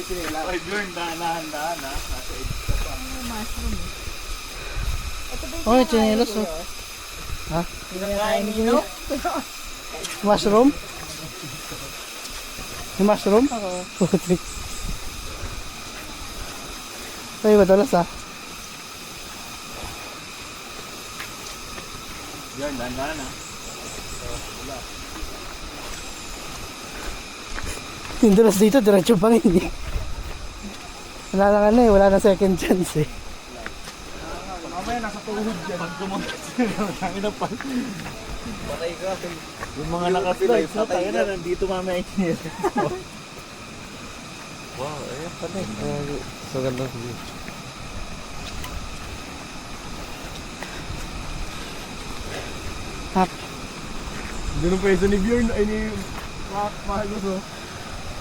sinila. Ay, Bjorn, dahan-dahan ha. Nasa edge ka pa. Mushroom eh. Ito ba yung Oh, chinelos oh. Ha? kinakain niyo? Mushroom? Yung mushroom? Oo. Putik. Ay, madalas ah. Bjorn, dahan-dahan ha. Yung dulas dito, diretso pa rin eh. Wala na ano eh, wala na second chance eh. Mamaya nasa tuhod dyan. Pag tumunod sila, tangin na pa. Patay ka. Yung mga naka-slides, no? Tangin na, nandito mamaya yung Wow, ayan patay. So ganda view. Hap. Doon ang pwesto ni Bjorn, ay ni Marcos oh.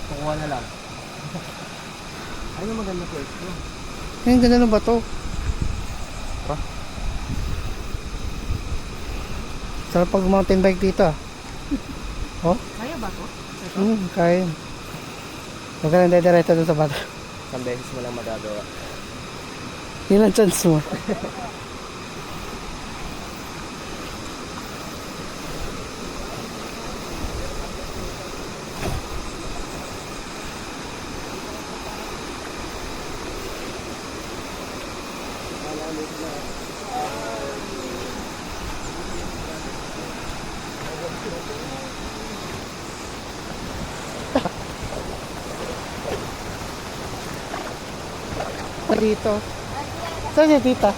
Kukuha na lang. Ano maganda pwesto? Ayun, ganda ng bato. Pa? Sarap pag mountain bike dito ah. Oh? Kaya ba to? Kaya. Huwag ka lang dediretso dun sa bato. Isang beses mo lang magagawa. Yun ang chance mo. Dito. Saan niya tita?